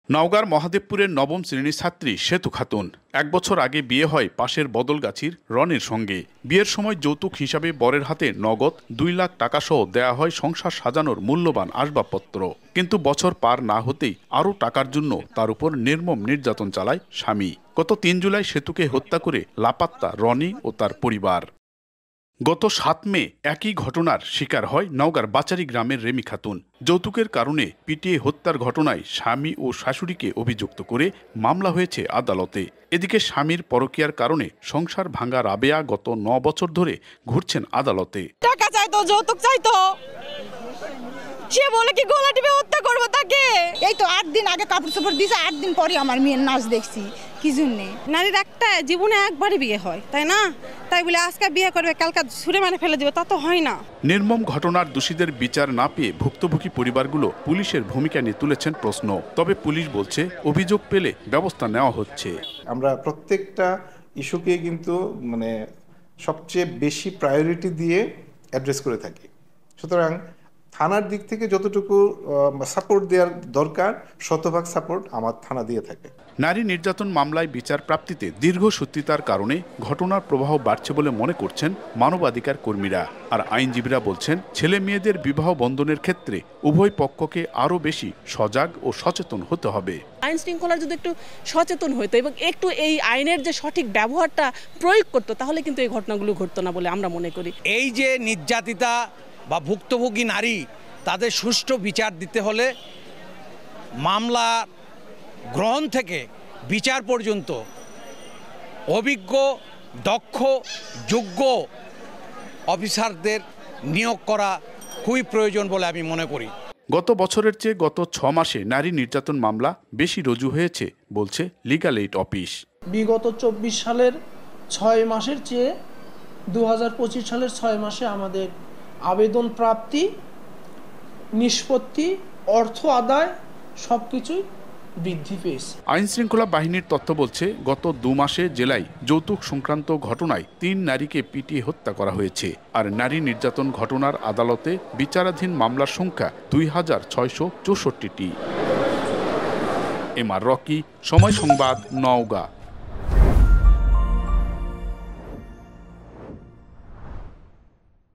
নওগাঁর মহাদেবপুরের নবম শ্রেণীর ছাত্রী সেতু খাতুন ১ বছর আগে বিয়ে হয় পাশের বদলগাছির রনির সঙ্গে। বিয়ের সময় যৌতুক হিসাবে বরের হাতে নগদ ২ লাখ টাকা সহ দেয়া হয় সংসার সাজানোর মূল্যবান আসবাবপত্র। কিন্তু বছর পার না হতেই আরও টাকার জন্য তার উপর নির্মম নির্যাতন চালায় স্বামী। গত ৩ জুলাই সেতুকে হত্যা করে লাপাত্তা রনি ও তার পরিবার। গত ৭ মে একই ঘটনার শিকার হয় নওগাঁর বাচারি গ্রামের রেমি খাতুন। যৌতুকের কারণে পিটিয়ে হত্যার ঘটনায় স্বামী ও শাশুড়িকে অভিযুক্ত করে মামলা হয়েছে আদালতে। এদিকে স্বামীর পরকীয়ার কারণে সংসার ভাঙা রাবেয়া গত ৯ বছর ধরে ঘুরছেন আদালতে। টাকা চাইতো, যৌতুক চাইতো, সে বলে কি গলা টিপে হত্যা করবো তাকে। এই তো ৮ দিন আগে কাপড় চোপড় দিয়েছে, ৮ দিন পরে আমার মেয়ের নাচ দেখছি। কি জন্যে? নারীর একটা জীবনে একবারই বিয়ে হয়, তাই না? তাই বলে আজকে বিয়ে করবে কালকে ছুঁড়ে মানে ফেলে দিবে, তা তো হয় না। নির্মম ঘটনার দোষীদের বিচার না পেয়ে ভুক্তভোগী পরিবারগুলো পুলিশের ভূমিকা নিয়ে তুলেছেন প্রশ্ন। তবে পুলিশ বলছে অভিযোগ পেলে ব্যবস্থা নেওয়া হচ্ছে। আমরা প্রত্যেকটা ইস্যুকে কিন্তু সবচেয়ে বেশি প্রায়োরিটি দিয়ে অ্যাড্রেস করে থাকি। সুতরাং থানার দিক থেকে যতটুকু সাপোর্ট দেওয়ার দরকার শতভাগ সাপোর্ট আমার থানা দিয়ে থাকে। নারী নির্যাতন মামলায় বিচার প্রাপ্তিতে দীর্ঘসূত্রিতার কারণে ঘটনার প্রবাহ বাড়ছে বলে মনে করছেন মানবাধিকার কর্মীরা। আর আইনজীবীরা বলছেন ছেলে মেয়েদের বিবাহ বন্ধনের ক্ষেত্রে উভয় পক্ষকে আরও বেশি সজাগ ও সচেতন হতে হবে। আইন শৃঙ্খলা যদি একটু সচেতন হতো এবং একটু এই আইনের যে সঠিক ব্যবহারটা প্রয়োগ করতো, তাহলে কিন্তু এই ঘটনাগুলো ঘটতো না বলে আমরা মনে করি। এই যে নির্যাতিতা বা ভুক্তভোগী নারী, তাদের সুষ্ঠু বিচার দিতে হলে মামলা গ্রহণ থেকে বিচার পর্যন্ত অভিজ্ঞ, দক্ষ, যোগ্য অফিসারদের নিয়োগ করা খুবই প্রয়োজন বলে আমি মনে করি। গত বছরের চেয়ে গত ৬ মাসে নারী নির্যাতন মামলা বেশি রুজু হয়েছে বলছে লিগ্যাল এইড অফিস। বিগত ২৪ সালের ৬ মাসের চেয়ে ২০২৫ সালের ৬ মাসে আমাদের আবেদন প্রাপ্তি, নিষ্পত্তি, অর্থ আদায় সবকিছুই বৃদ্ধি পেয়েছে। আইন শৃঙ্খলা বাহিনীর তথ্য বলছে গত ২ মাসে জেলায় যৌতুক সংক্রান্ত ঘটনায় ৩ নারীকে পিটিয়ে হত্যা করা হয়েছে। আর নারী নির্যাতন ঘটনার আদালতে বিচারাধীন মামলার সংখ্যা ২,৬৬৪টি। এমআর রকি, সময় সংবাদ, নওগাঁ।